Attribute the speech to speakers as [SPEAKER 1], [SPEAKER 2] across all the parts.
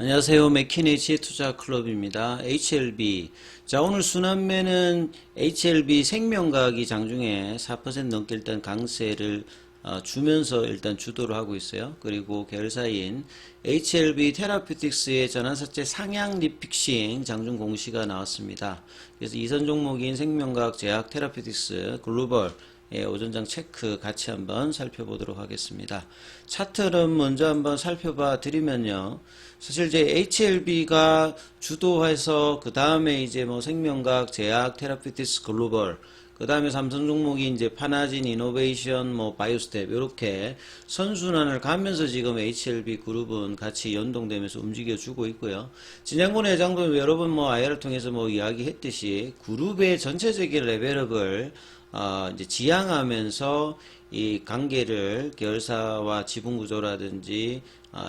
[SPEAKER 1] 안녕하세요. 맥키네이치 투자클럽입니다. HLB. 자, 오늘 순환매는 HLB 생명과학이 장중에 4% 넘게 일단 강세를 주면서 일단 주도를 하고 있어요. 그리고 계열사인 HLB 테라퓨틱스의 전환사채 상향 리픽싱 장중 공시가 나왔습니다. 그래서 이선 종목인 생명과학, 제약, 테라퓨틱스, 글로벌 오전장 체크 같이 한번 살펴보도록 하겠습니다. 차트를 먼저 한번 살펴봐 드리면요. 사실 이제 HLB가 주도해서 그 다음에 이제 뭐 생명과학, 제약, 테라피티스, 글로벌, 그 다음에 삼성 종목이 이제 파나진, 이노베이션, 뭐 바이오스텝 이렇게 선순환을 가면서 지금 HLB 그룹은 같이 연동되면서 움직여주고 있고요. 지난번에 회장도 여러 번 뭐 IR을 통해서 뭐 이야기했듯이 그룹의 전체적인 레벨업을 이제 지향하면서 이 관계를 계열사와 지분 구조라든지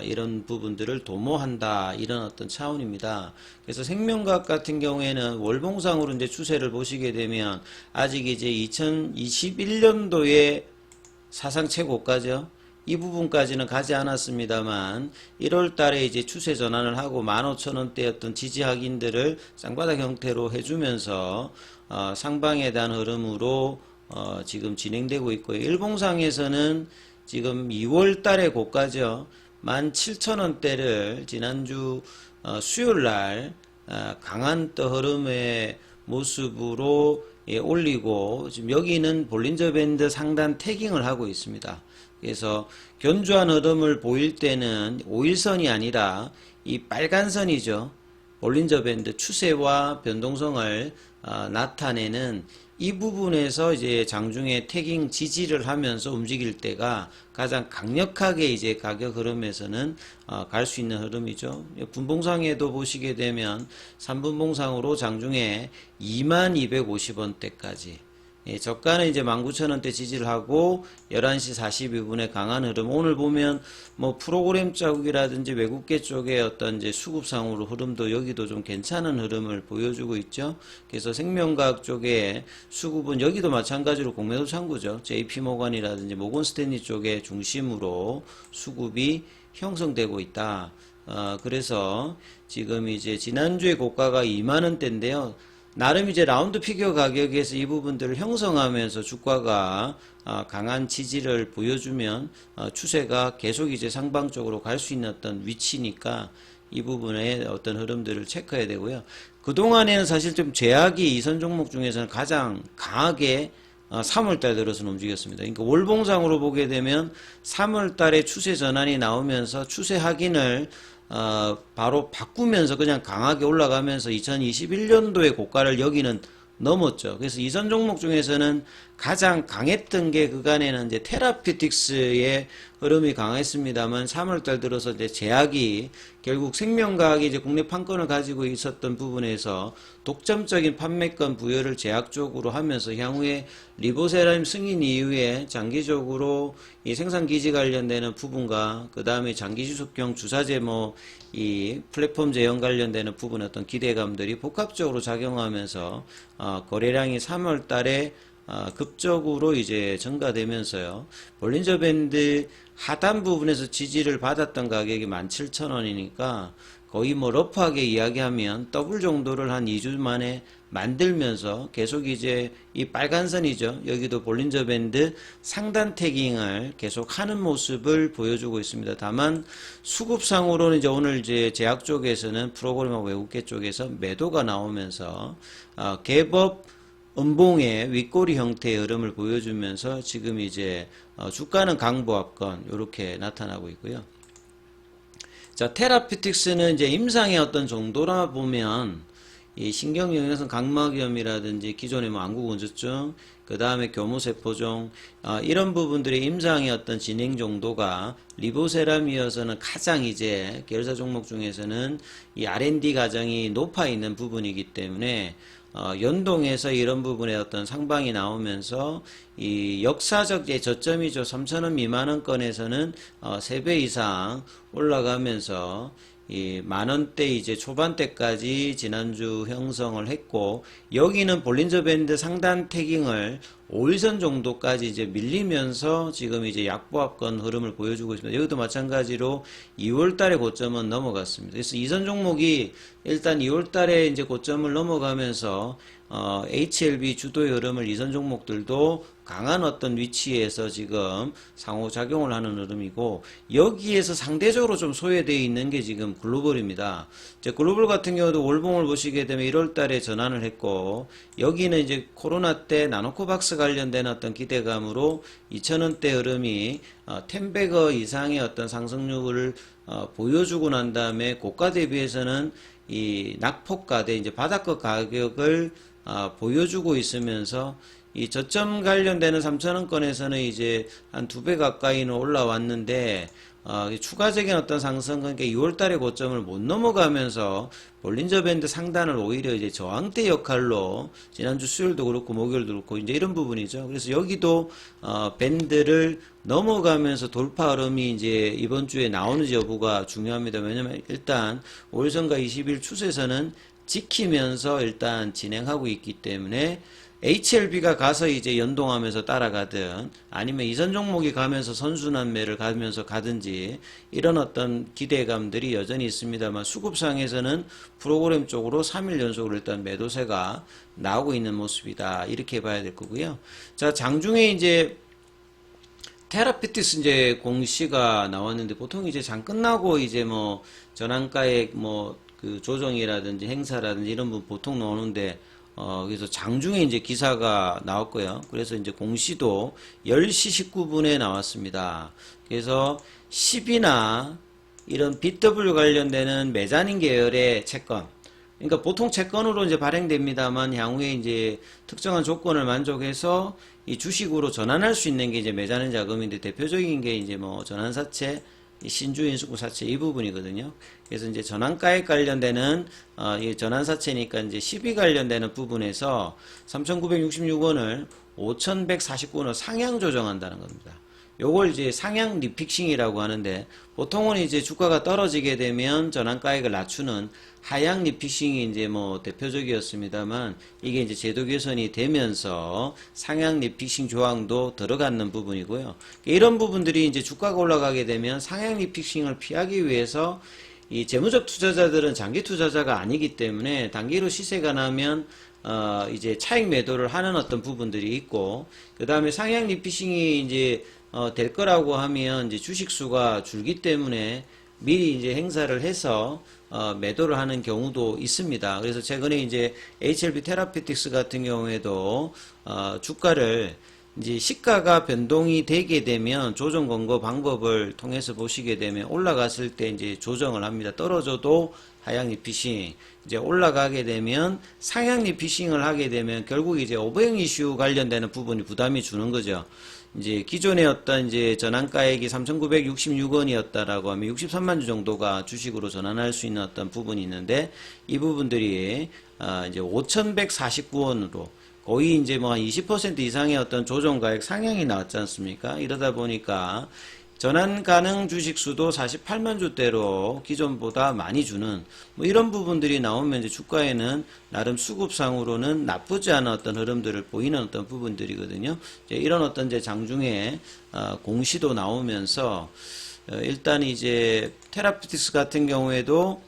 [SPEAKER 1] 이런 부분들을 도모한다, 이런 어떤 차원입니다. 그래서 생명과학 같은 경우에는 월봉상으로 이제 추세를 보시게 되면 아직 이제 2021년도에 사상 최고가죠. 이 부분까지는 가지 않았습니다만 1월 달에 이제 추세 전환을 하고 15,000원대 어떤 지지 확인들을 쌍바닥 형태로 해주면서 상방에 대한 흐름으로 지금 진행되고 있고요. 일봉상에서는 지금 2월 달에 고가죠. 17,000원대를 지난주 수요일 날 강한 또 흐름의 모습으로 올리고 지금 여기는 볼린저 밴드 상단 태깅을 하고 있습니다. 그래서 견조한 흐름을 보일 때는 5일선이 아니라 이 빨간 선이죠. 볼린저 밴드 추세와 변동성을 나타내는 이 부분에서 이제 장중에 태깅 지지를 하면서 움직일 때가 가장 강력하게 이제 가격 흐름에서는 갈 수 있는 흐름이죠. 분봉상에도 보시게 되면 3분봉상으로 장중에 2250원대까지 저가는 이제 19,000원대 지지를 하고 11시 42분에 강한 흐름. 오늘 보면 뭐 프로그램 자국이라든지 외국계 쪽의 어떤 이제 수급상으로 흐름도 여기도 좀 괜찮은 흐름을 보여주고 있죠. 그래서 생명과학 쪽에 수급은 여기도 마찬가지로 공매도 창구죠. JP모건이라든지 모건스탠리 쪽에 중심으로 수급이 형성되고 있다. 그래서 지금 이제 지난주에 고가가 2만원대인데요. 나름 이제 라운드 피겨 가격에서 이 부분들을 형성하면서 주가가 강한 지지를 보여주면 추세가 계속 이제 상방적으로 갈 수 있는 어떤 위치니까 이 부분의 어떤 흐름들을 체크해야 되고요. 그동안에는 사실 좀 제약이 이선 종목 중에서는 가장 강하게 3월달 들어서는 움직였습니다. 그러니까 월봉상으로 보게 되면 3월달에 추세 전환이 나오면서 추세 확인을 바로 바꾸면서 그냥 강하게 올라가면서 2021년도의 고가를 여기는 넘었죠. 그래서 이선 종목 중에서는 가장 강했던 게 그간에는 이제 테라피틱스의 흐름이 강했습니다만 3월달 들어서 이제 제약이 결국 생명과학이 이제 국내 판권을 가지고 있었던 부분에서 독점적인 판매권 부여를 제약 쪽으로 하면서 향후에 리보세라임 승인 이후에 장기적으로 이 생산기지 관련되는 부분과 그 다음에 장기지속형 주사제 이 플랫폼 제형 관련되는 부분의 어떤 기대감들이 복합적으로 작용하면서 거래량이 3월 달에 급적으로 이제 증가되면서요. 볼린저 밴드 하단 부분에서 지지를 받았던 가격이 17,000원이니까 거의 뭐 러프하게 이야기하면 더블 정도를 한 2주 만에 만들면서 계속 이제 이 빨간 선이죠. 여기도 볼린저 밴드 상단 태깅을 계속 하는 모습을 보여주고 있습니다. 다만 수급상으로는 이제 오늘 이제 제약 쪽에서는 프로그램하고 외국계 쪽에서 매도가 나오면서 갭업 음봉의 윗꼬리 형태의 흐름을 보여주면서 지금 이제 주가는 강보합권 이렇게 나타나고 있고요. 자, 테라피틱스는 이제 임상의 어떤 정도라 보면 이 신경영양성 각막염이라든지 기존의 뭐 안구건조증, 그 다음에 교무세포종 이런 부분들의 임상의 어떤 진행 정도가 리보세람이어서는 가장 이제 계열사 종목 중에서는 이 R&D 과정이 높아 있는 부분이기 때문에 연동해서 이런 부분에 어떤 상방이 나오면서 이 역사적 저점이죠. 3,000원 미만원권에서는 3배 이상 올라가면서 이 만원대 이제 초반대까지 지난주 형성을 했고, 여기는 볼린저 밴드 상단 태깅을 5일선 정도까지 이제 밀리면서 지금 이제 약보합권 흐름을 보여주고 있습니다. 여기도 마찬가지로 2월달에 고점은 넘어갔습니다. 그래서 이선 종목이 일단 2월달에 이제 고점을 넘어가면서 HLB 주도의 흐름을 이선 종목들도 강한 어떤 위치에서 지금 상호작용을 하는 흐름이고, 여기에서 상대적으로 좀 소외되어 있는 게 지금 글로벌입니다. 이제 글로벌 같은 경우도 월봉을 보시게 되면 1월 달에 전환을 했고, 여기는 이제 코로나 때 나노코박스 관련된 어떤 기대감으로 2,000원대 흐름이 10배거 이상의 어떤 상승률을 보여주고 난 다음에 고가 대비해서는 이 낙폭가대 이제 바닥거 가격을 보여주고 있으면서 이 저점 관련되는 3,000원권에서는 이제 한 2배 가까이는 올라왔는데, 추가적인 어떤 상승은 2월달에 고점을 못 넘어가면서 볼린저 밴드 상단을 오히려 이제 저항대 역할로 지난주 수요일도 그렇고 목요일도 그렇고 이제 이런 부분이죠. 그래서 여기도 밴드를 넘어가면서 돌파 흐름이 이제 이번 주에 나오는지 여부가 중요합니다. 왜냐면 일단 5일선과 20일 추세선은 지키면서 일단 진행하고 있기 때문에 HLB가 가서 이제 연동하면서 따라가든 아니면 이선 종목이 가면서 선순환매를 가면서 가든지 이런 어떤 기대감들이 여전히 있습니다만, 수급상에서는 프로그램 쪽으로 3일 연속으로 일단 매도세가 나오고 있는 모습이다, 이렇게 봐야 될 거고요. 자, 장중에 이제 테라피틱스 이제 공시가 나왔는데, 보통 이제 장 끝나고 이제 뭐 전환가액 뭐 그 조정이라든지 행사라든지 이런 부분 보통 나오는데, 그래서 장중에 이제 기사가 나왔고요. 그래서 이제 공시도 10시 19분에 나왔습니다. 그래서 10이나 이런 BW 관련되는 메자닌 계열의 채권, 그러니까 보통 채권으로 이제 발행됩니다만, 향후에 이제 특정한 조건을 만족해서 이 주식으로 전환할 수 있는 게 이제 메자닌 자금인데, 대표적인 게 이제 뭐 전환사채, 신주인수구 사채 이 부분이거든요. 그래서 이제 전환가액 관련되는 이 전환사채니까 이제 시비 관련되는 부분에서 3,966원을 5,149원으로 상향 조정한다는 겁니다. 요걸 이제 상향 리픽싱이라고 하는데, 보통은 이제 주가가 떨어지게 되면 전환가액을 낮추는 하향 리픽싱이 이제 뭐 대표적이었습니다만, 이게 이제 제도 개선이 되면서 상향 리픽싱 조항도 들어가는 부분이고요. 이런 부분들이 이제 주가가 올라가게 되면 상향 리픽싱을 피하기 위해서 이 재무적 투자자들은 장기 투자자가 아니기 때문에 단기로 시세가 나면 이제 차익 매도를 하는 어떤 부분들이 있고, 그 다음에 상향 리피싱이 이제 될 거라고 하면 이제 주식수가 줄기 때문에 미리 이제 행사를 해서 매도를 하는 경우도 있습니다. 그래서 최근에 이제 HLB 테라피틱스 같은 경우에도 주가를 이제 시가가 변동이 되게 되면 조정 권고 방법을 통해서 보시게 되면, 올라갔을 때 이제 조정을 합니다. 떨어져도 하향 리피싱, 이제 올라가게 되면 상향 리피싱을 하게 되면 결국 이제 오버행 이슈 관련되는 부분이 부담이 주는 거죠. 이제 기존의 어떤 이제 전환가액이 3,966원이었다라고 하면 63만 주 정도가 주식으로 전환할 수 있는 어떤 부분이 있는데, 이 부분들이 이제 5,149원으로 거의 이제 뭐 한 20% 이상의 어떤 조정가액 상향이 나왔지 않습니까? 이러다 보니까 전환 가능 주식수도 48만 주대로 기존보다 많이 주는 뭐 이런 부분들이 나오면 이제 주가에는 나름 수급상으로는 나쁘지 않은 어떤 흐름들을 보이는 어떤 부분들이거든요. 이제 이런 어떤 이제 장중에 공시도 나오면서 일단 이제 테라피틱스 같은 경우에도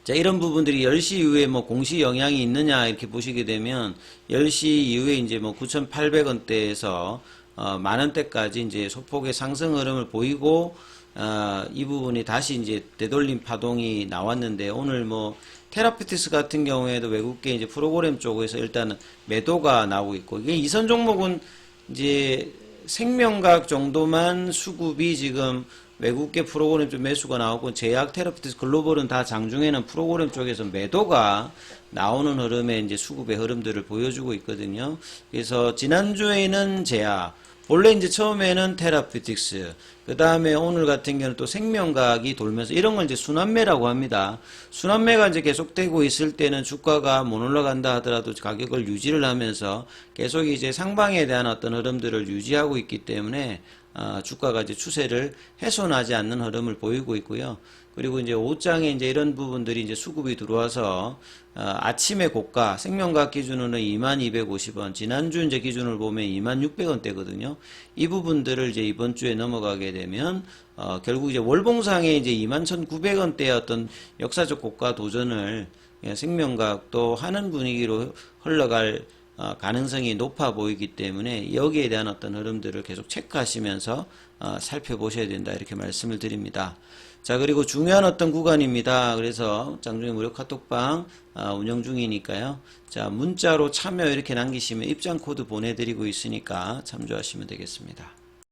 [SPEAKER 1] 자, 이런 부분들이 10시 이후에 뭐 공시 영향이 있느냐 이렇게 보시게 되면 10시 이후에 이제 뭐 9,800원대에서 만원대까지 이제 소폭의 상승 흐름을 보이고, 이 부분이 다시 이제 되돌림 파동이 나왔는데, 오늘 뭐 테라피틱스 같은 경우에도 외국계 이제 프로그램 쪽에서 일단은 매도가 나오고 있고, 이게 이선 종목은 이제 생명과학 정도만 수급이 지금 외국계 프로그램 쪽 매수가 나오고, 제약 테라피틱스 글로벌은 다 장중에는 프로그램 쪽에서 매도가 나오는 흐름의 이제 수급의 흐름들을 보여주고 있거든요. 그래서 지난주에는 제약, 원래 이제 처음에는 테라피틱스, 그 다음에 오늘 같은 경우는 또 생명과학이 돌면서 이런 걸 이제 순환매라고 합니다. 순환매가 이제 계속되고 있을 때는 주가가 못 올라간다 하더라도 가격을 유지를 하면서 계속 이제 상방에 대한 어떤 흐름들을 유지하고 있기 때문에 주가가 이제 추세를 훼손하지 않는 흐름을 보이고 있고요. 그리고 이제 5장에 이제 이런 부분들이 이제 수급이 들어와서 아침에 고가 생명과학 기준으로는 2250원, 지난주 이제 기준을 보면 2600원대거든요. 이 부분들을 이제 이번 주에 넘어가게 되면 결국 이제 월봉상에 이제 21,900원대의 어떤 역사적 고가 도전을 생명과학도 하는 분위기로 흘러갈 가능성이 높아 보이기 때문에 여기에 대한 어떤 흐름들을 계속 체크하시면서 살펴보셔야 된다 이렇게 말씀을 드립니다. 자, 그리고 중요한 어떤 구간입니다. 그래서 장중에 무료 카톡방 운영 중이니까요. 자, 문자로 참여 이렇게 남기시면 입장 코드 보내드리고 있으니까 참조하시면 되겠습니다.